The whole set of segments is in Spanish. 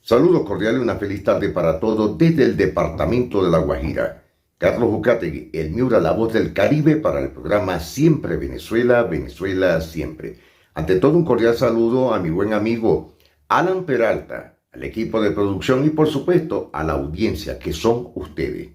Saludos cordiales y una feliz tarde para todos desde el departamento de La Guajira. Carlos Ucategui, el Miura, la voz del Caribe, para el programa Siempre Venezuela, Venezuela Siempre. Ante todo, un cordial saludo a mi buen amigo Alan Peralta, al equipo de producción y, por supuesto, a la audiencia, que son ustedes.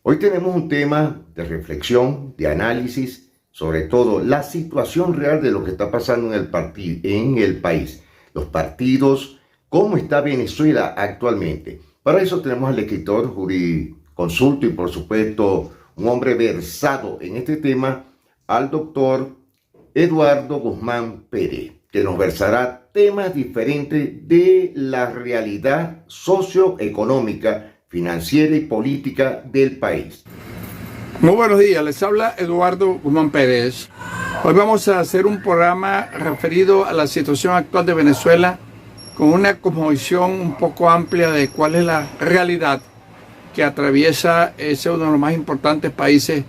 Hoy tenemos un tema de reflexión, de análisis, sobre todo la situación real de lo que está pasando en el país, los partidos, cómo está Venezuela actualmente. Para eso tenemos al escritor, jurisconsulto y, por supuesto, un hombre versado en este tema, al doctor Eduardo Guzmán Pérez, que nos versará temas diferentes de la realidad socioeconómica, financiera y política del país. Muy buenos días, les habla Eduardo Guzmán Pérez. Hoy vamos a hacer un programa referido a la situación actual de Venezuela con una cosmovisión un poco amplia de cuál es la realidad que atraviesa ese uno de los más importantes países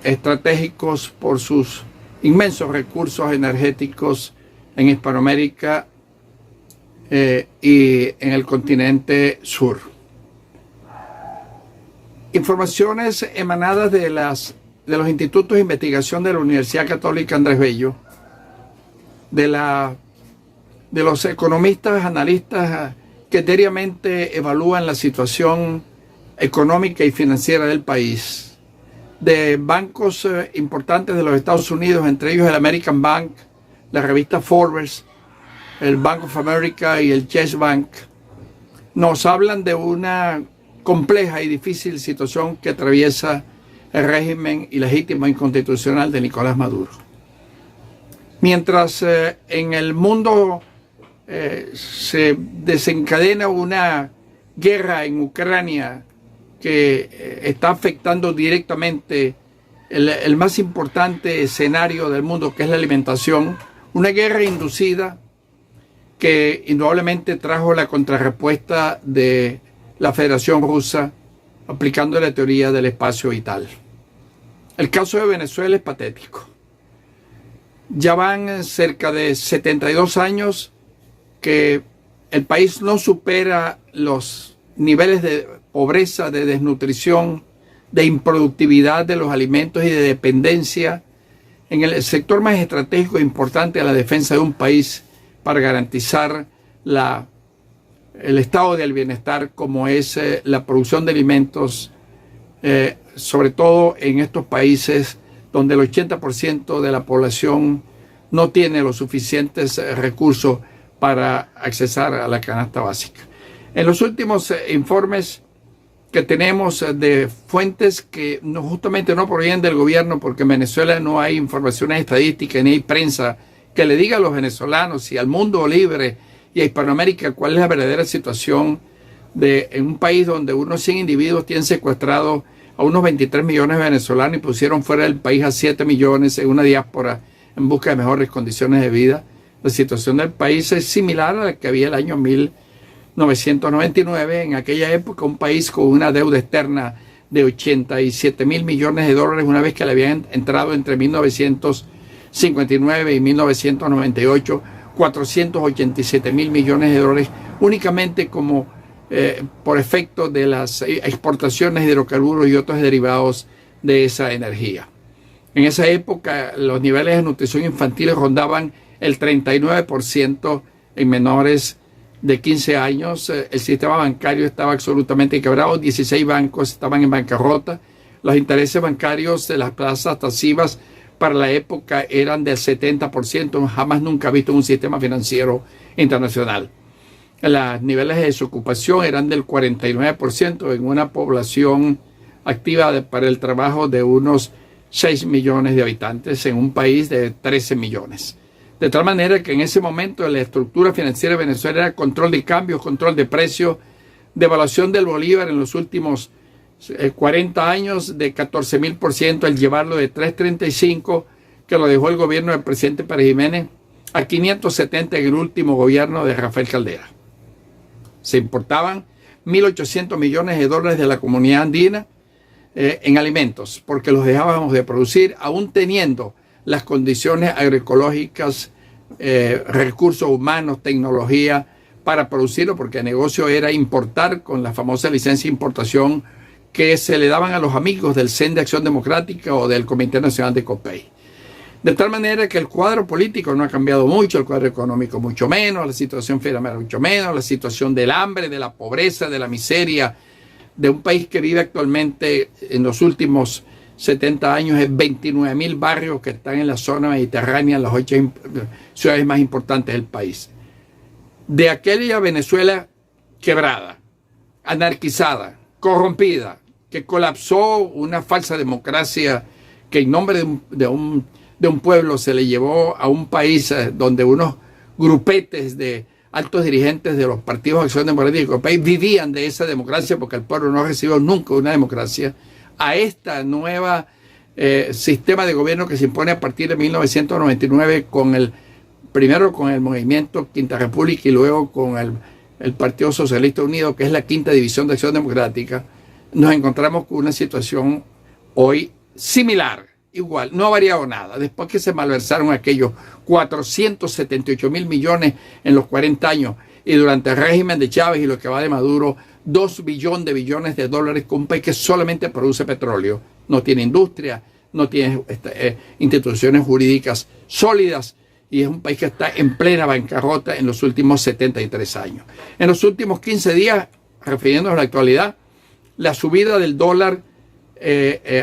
estratégicos por sus inmensos recursos energéticos en Hispanoamérica y en el continente sur. Informaciones emanadas de los institutos de investigación de la Universidad Católica Andrés Bello, de los economistas, analistas que diariamente evalúan la situación económica y financiera del país, de bancos importantes de los Estados Unidos, entre ellos el American Bank, la revista Forbes, el Bank of America y el Chase Bank, nos hablan de una compleja y difícil situación que atraviesa el régimen ilegítimo e inconstitucional de Nicolás Maduro. Mientras en el mundo se desencadena una guerra en Ucrania que está afectando directamente el más importante escenario del mundo, que es la alimentación, una guerra inducida que indudablemente trajo la contrarrespuesta de la Federación Rusa, aplicando la teoría del espacio vital. El caso de Venezuela es patético. Ya van cerca de 72 años que el país no supera los niveles de pobreza, de desnutrición, de improductividad de los alimentos y de dependencia en el sector más estratégico e importante de la defensa de un país para garantizar el estado del bienestar, como es la producción de alimentos, sobre todo en estos países donde el 80% de la población no tiene los suficientes recursos para accesar a la canasta básica. En los últimos informes que tenemos de fuentes que justamente no provienen del gobierno, porque en Venezuela no hay informaciones estadísticas ni hay prensa que le diga a los venezolanos y al mundo libre y a Hispanoamérica cuál es la verdadera situación en un país donde unos 100 individuos tienen secuestrados a unos 23 millones de venezolanos y pusieron fuera del país a 7 millones en una diáspora en busca de mejores condiciones de vida. La situación del país es similar a la que había el año 1999. En aquella época, un país con una deuda externa de 87 mil millones de dólares, una vez que le habían entrado entre 1959 y 1998, 487 mil millones de dólares, únicamente como por efecto de las exportaciones de hidrocarburos y otros derivados de esa energía. En esa época, los niveles de nutrición infantil rondaban el 39% en menores de 15 años. El sistema bancario estaba absolutamente quebrado, 16 bancos estaban en bancarrota, los intereses bancarios de las tasas pasivas para la época eran del 70%, jamás nunca visto un sistema financiero internacional. Los niveles de desocupación eran del 49% en una población activa para el trabajo de unos 6 millones de habitantes en un país de 13 millones. De tal manera que en ese momento la estructura financiera de Venezuela era control de cambios, control de precios, devaluación del bolívar en los últimos 40 años de 14.000%, al llevarlo de 3.35, que lo dejó el gobierno del presidente Pérez Jiménez, a 570 en el último gobierno de Rafael Caldera. Se importaban 1.800 millones de dólares de la comunidad andina en alimentos, porque los dejábamos de producir, aún teniendo las condiciones agroecológicas, recursos humanos, tecnología para producirlo, porque el negocio era importar con la famosa licencia de importación que se le daban a los amigos del CEN de Acción Democrática o del Comité Nacional de COPEI. De tal manera que el cuadro político no ha cambiado mucho, el cuadro económico mucho menos, la situación financiera mucho menos, la situación del hambre, de la pobreza, de la miseria, de un país que vive actualmente en los últimos 70 años en 29.000 barrios que están en la zona mediterránea, en las 8 ciudades más importantes del país. De aquella Venezuela quebrada, anarquizada, corrompida, que colapsó una falsa democracia que en nombre de un pueblo se le llevó a un país donde unos grupetes de altos dirigentes de los partidos de Acción Democrática y COPEI vivían de esa democracia porque el pueblo no recibió nunca una democracia, a esta nueva sistema de gobierno que se impone a partir de 1999 primero con el movimiento Quinta República y luego con el Partido Socialista Unido, que es la quinta división de Acción Democrática. Nos encontramos con una situación hoy similar, igual, no ha variado nada. Después que se malversaron aquellos 478.000 millones en los 40 años y durante el régimen de Chávez y lo que va de Maduro, 2 billones de dólares con un país que solamente produce petróleo, no tiene industria, no tiene instituciones jurídicas sólidas y es un país que está en plena bancarrota en los últimos 73 años. En los últimos 15 días, refiriéndonos a la actualidad, la subida del dólar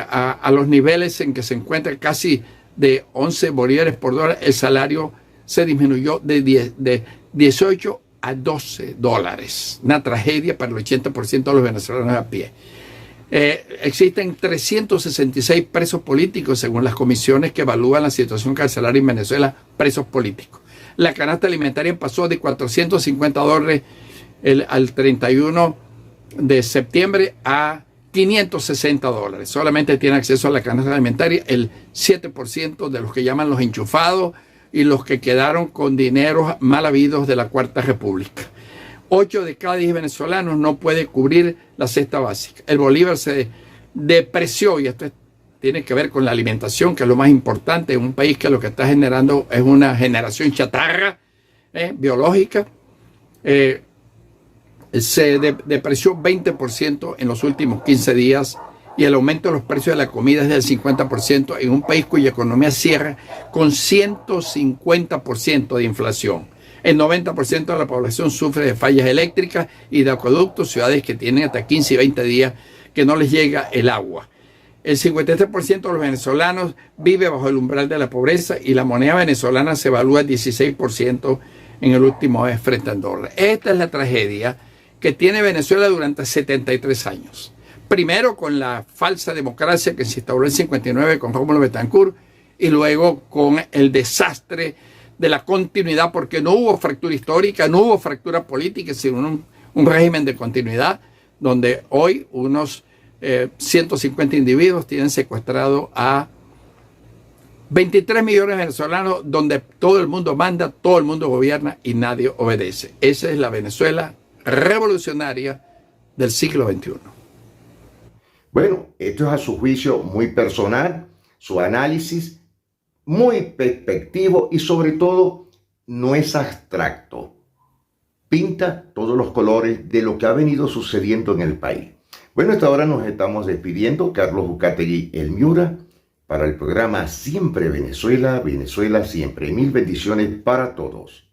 a los niveles en que se encuentra casi de 11 bolívares por dólar, el salario se disminuyó de 18 a 12 dólares. Una tragedia para el 80% de los venezolanos a pie. Existen 366 presos políticos según las comisiones que evalúan la situación carcelaria en Venezuela, presos políticos. La canasta alimentaria pasó de 450 dólares al 31 de septiembre a 560 dólares. Solamente tiene acceso a la canasta alimentaria el 7% de los que llaman los enchufados y los que quedaron con dineros mal habidos de la Cuarta República. 8 de cada 10 venezolanos no puede cubrir la cesta básica. El bolívar se depreció y esto tiene que ver con la alimentación, que es lo más importante en un país que lo que está generando es una generación chatarra biológica. Se depreció 20% en los últimos 15 días y el aumento de los precios de la comida es del 50% en un país cuya economía cierra con 150% de inflación. El 90% de la población sufre de fallas eléctricas y de acueductos, ciudades que tienen hasta 15 y 20 días que no les llega el agua. El 53% de los venezolanos vive bajo el umbral de la pobreza y la moneda venezolana se evalúa 16% en el último mes frente al dólar. Esta es la tragedia que tiene Venezuela durante 73 años. Primero con la falsa democracia que se instauró en 59 con Rómulo Betancourt y luego con el desastre de la continuidad, porque no hubo fractura histórica, no hubo fractura política, sino un régimen de continuidad donde hoy unos 150 individuos tienen secuestrado a 23 millones de venezolanos, donde todo el mundo manda, todo el mundo gobierna y nadie obedece. Esa es la Venezuela revolucionaria del siglo XXI. Bueno, esto es a su juicio muy personal, su análisis muy perspectivo y sobre todo no es abstracto. Pinta todos los colores de lo que ha venido sucediendo en el país. Bueno, hasta ahora nos estamos despidiendo. Carlos Uzcategui, el Miura, para el programa Siempre Venezuela, Venezuela Siempre. Mil bendiciones para todos.